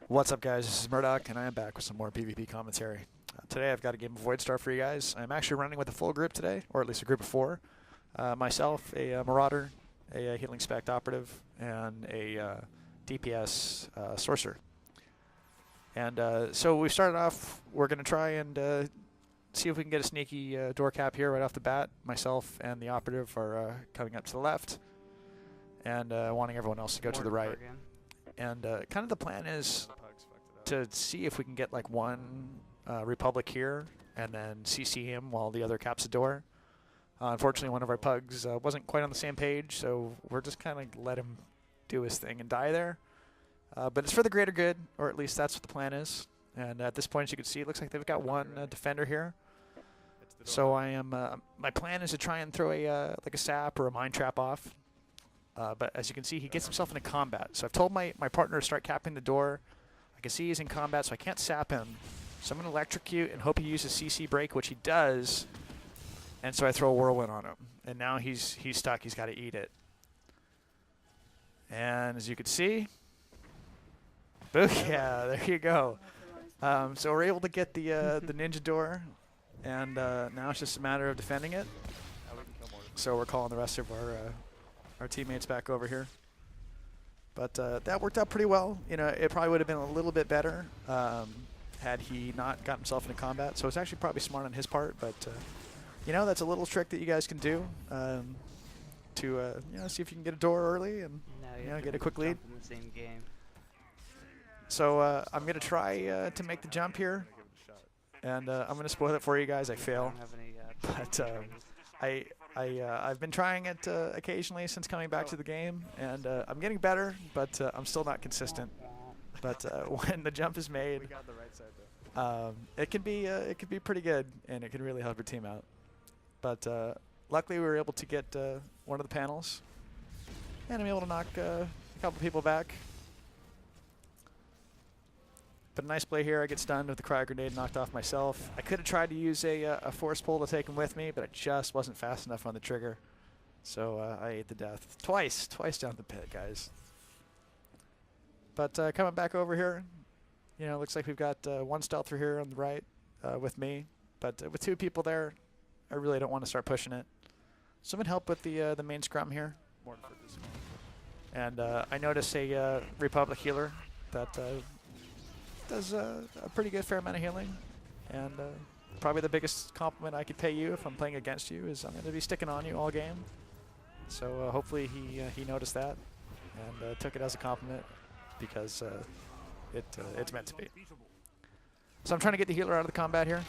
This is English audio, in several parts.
What's up, guys? This is Murdoc, and I am back with some more PvP commentary. Today I've got a game of Voidstar for you guys. I'm actually running with a full group today, or at least a group of 4. Myself, a Marauder, a Healing Spec Operative, and a DPS Sorcerer. And so we started off, we're going to try and see if we can get a sneaky door cap here right off the bat. Myself and the Operative are coming up to the left, and wanting everyone else to go to the right. And kind of the plan is to see if we can get like one Republic here and then CC him while the other caps the door. Unfortunately, one of our pugs wasn't quite on the same page, so we're just kind of let him do his thing and die there. But it's for the greater good, or at least that's what the plan is. And at this point, as you can see, it looks like they've got one defender here. So I am. My plan is to try and throw a like a sap or a mine trap off. But as you can see, he gets himself into combat. So I've told my partner to start capping the door. I can see he's in combat, so I can't sap him. So I'm going to electrocute and hope he uses CC break, which he does. And so I throw a whirlwind on him. And now he's stuck. He's got to eat it. And as you can see, booyah, there you go. So we're able to get the ninja door. And now it's just a matter of defending it. So we're calling the rest of our teammates back over here. But that worked out pretty well. You know, it probably would have been a little bit better had he not got himself into combat. So it's actually probably smart on his part. But, you know, that's a little trick that you guys can do to, you know, see if you can get a door early and, you know, get a quick lead. In the same game. So I'm going to try to make the jump here. And I'm going to spoil it for you guys. I fail. But I've been trying it occasionally since coming back to the game, and I'm getting better, but I'm still not consistent. But when the jump is made, it can be pretty good, and it can really help your team out. But luckily, we were able to get one of the panels, and I'm able to knock a couple people back. But a nice play here. I get stunned with the cryo grenade, knocked off myself. I could have tried to use a force pull to take him with me, but I just wasn't fast enough on the trigger. So I ate the death. Twice down the pit, guys. But coming back over here, you know, looks like we've got one stealther here on the right with me. But with 2 people there, I really don't want to start pushing it. So I'm going to help with the main scrum here. And I notice a Republic healer that does a pretty good fair amount of healing, and probably the biggest compliment I could pay you if I'm playing against you is I'm going to be sticking on you all game. So hopefully he noticed that and took it as a compliment, because it's meant to be. So I'm trying to get the healer out of the combat here.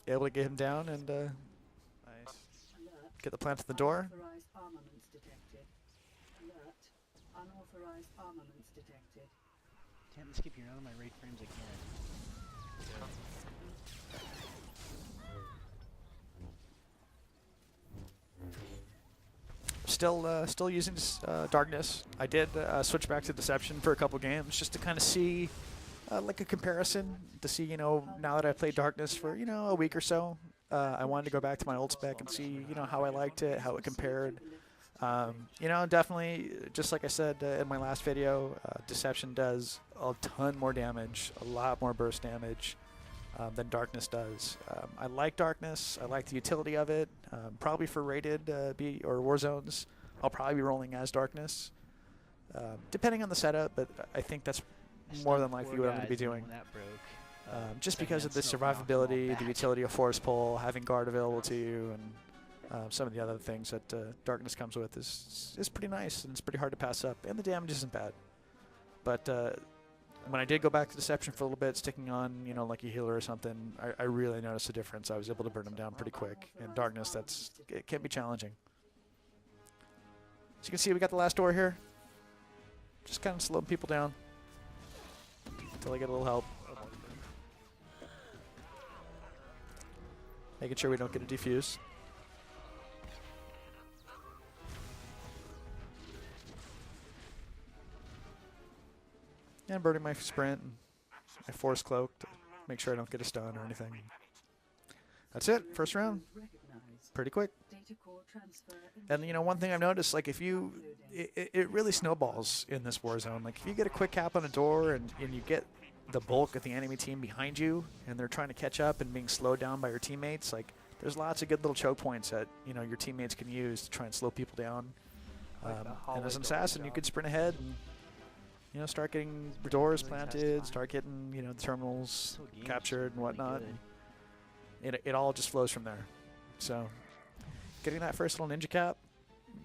Able to get him down and get the plant at the door. Unauthorized armaments detected. Damn, let's keep you out of my raid frames again. Still using darkness. I did switch back to deception for a couple games just to kind of see like a comparison, to see, you know, now that I've played darkness for, you know, a week or so, I wanted to go back to my old spec and see, you know, how I liked it, how it compared. You know, definitely, just like I said in my last video, Deception does a ton more damage, a lot more burst damage than Darkness does. I like Darkness. I like the utility of it. Probably for rated or war zones, I'll probably be rolling as Darkness, depending on the setup, but I think that's more than likely what I'm going to be doing. Just because of the survivability, the utility of force pull, having guard available to you, and some of the other things that Darkness comes with is pretty nice, and it's pretty hard to pass up, and the damage isn't bad. But when I did go back to Deception for a little bit, sticking on, you know, like a healer or something, I really noticed a difference. I was able to burn them down pretty quick. And Darkness, it can be challenging. As you can see, we got the last door here. Just kind of slowing people down until I get a little help. Making sure we don't get a defuse. And burning my sprint and my force cloak to make sure I don't get a stun or anything. That's it. First round. Pretty quick. And, you know, one thing I've noticed, like, if you it really snowballs in this war zone. Like if you get a quick cap on a door and you get the bulk of the enemy team behind you and they're trying to catch up and being slowed down by your teammates, like there's lots of good little choke points that your teammates can use to try and slow people down. And as an assassin, you could sprint ahead and start getting doors planted, start getting the terminals captured and whatnot. And it all just flows from there. So getting that first little ninja cap,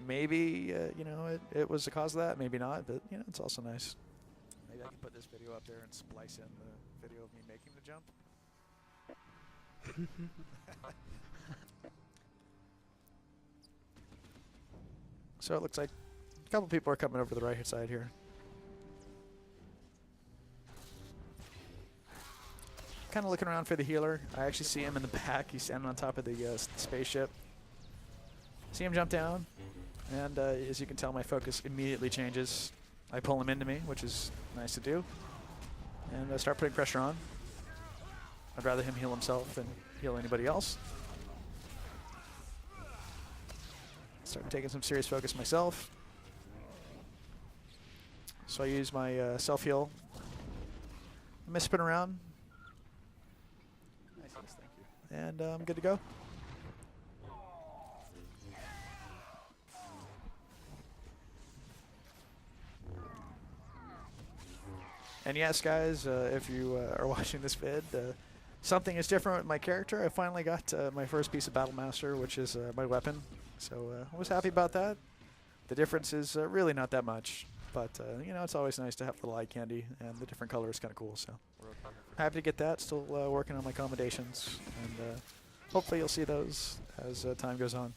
maybe it was the cause of that, maybe not, but it's also nice. Maybe I can put this video up there and splice in the video of me making the jump. So it looks like a couple people are coming over the right side here. Kind of looking around for the healer. I actually see him in the back. He's standing on top of the spaceship. See him jump down, and as you can tell, my focus immediately changes. I pull him into me, which is nice to do, and start putting pressure on. I'd rather him heal himself than heal anybody else. Start taking some serious focus myself. So I use my self-heal. I'm going to spin around. Nice, thank you. And I'm good to go. And yes, guys, if you are watching this vid, something is different with my character. I finally got my first piece of Battle Master, which is my weapon. So I was happy about that. The difference is really not that much. But, it's always nice to have the eye candy, and the different color is kind of cool. So happy to get that. Still working on my accommodations. And hopefully you'll see those as time goes on.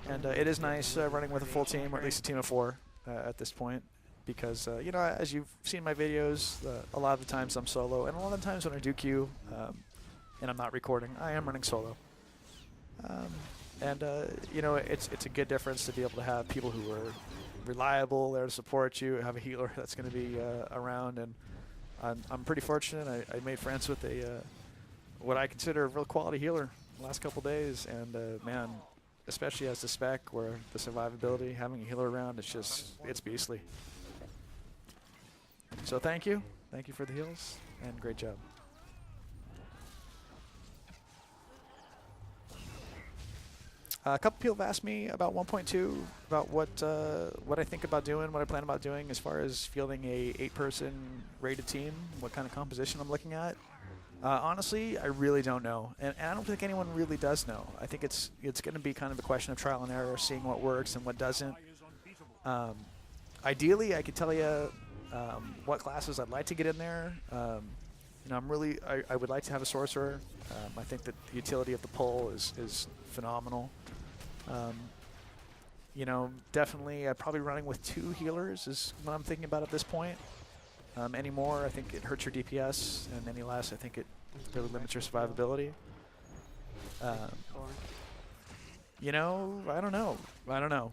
And it is nice running with a full team, or at least a team of 4 at this point. Because, as you've seen my videos, a lot of the times I'm solo. And a lot of the times when I do queue and I'm not recording, I am running solo. It's a good difference to be able to have people who are reliable, there to support you, have a healer that's going to be around. And I'm pretty fortunate. I made friends with what I consider a real quality healer the last couple days. And, man, especially as the spec, where the survivability, having a healer around, it's beastly. So thank you for the heals, and great job. A couple people have asked me about 1.2, about what I think about doing, what I plan about doing as far as fielding a 8-person rated team, what kind of composition I'm looking at. Honestly, I really don't know, and I don't think anyone really does know. I think it's going to be kind of a question of trial and error, seeing what works and what doesn't. Ideally, I could tell you what classes I'd like to get in there. I would like to have a sorcerer. I think that the utility of the pull is phenomenal. Definitely probably running with 2 healers is what I'm thinking about at this point. Any more, I think it hurts your DPS, and any less, I think it really limits your survivability. I don't know.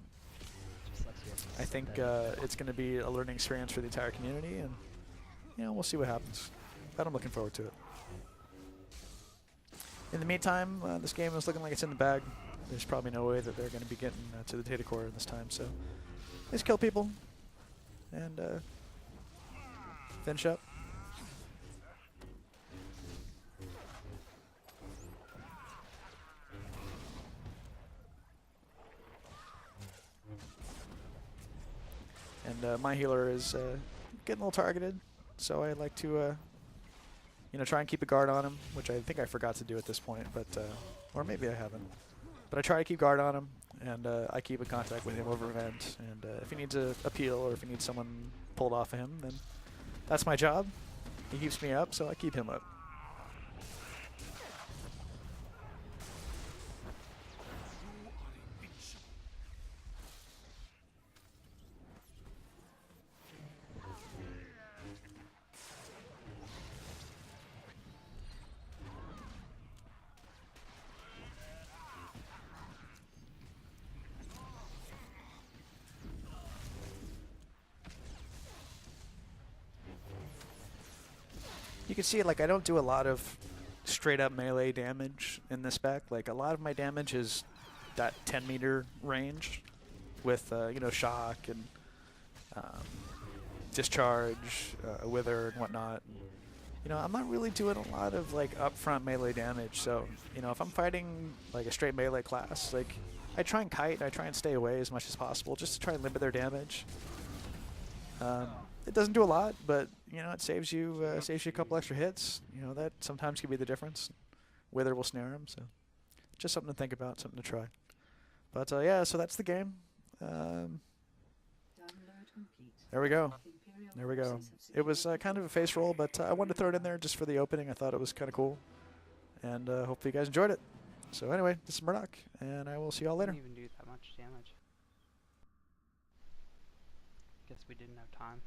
I think it's going to be a learning experience for the entire community, and we'll see what happens. But I'm looking forward to it. In the meantime, this game is looking like it's in the bag. There's probably no way that they're going to be getting to the data core this time, so let's kill people and finish up. And my healer is getting a little targeted, so I like to, try and keep a guard on him, which I think I forgot to do at this point, but or maybe I haven't. But I try to keep guard on him, and I keep in contact with him over event. And if he needs a peel or if he needs someone pulled off of him, then that's my job. He keeps me up, so I keep him up. You can see, like, I don't do a lot of straight up melee damage in this spec. Like, a lot of my damage is that 10-meter range with, you know, shock and discharge, wither and whatnot. You know, I'm not really doing a lot of, like, upfront melee damage. So, you know, if I'm fighting, like, a straight melee class, like, I try and kite, I try and stay away as much as possible just to try and limit their damage. It doesn't do a lot, but you know it saves you a couple extra hits. You know that sometimes can be the difference. Wither will snare them, so just something to think about, something to try. But yeah, so that's the game. There we go. There we go. It was kind of a face roll, but I wanted to throw it in there just for the opening. I thought it was kind of cool, and hopefully you guys enjoyed it. So anyway, this is Murdoc, and I will see y'all later. Didn't even do that much damage. Guess we didn't have time.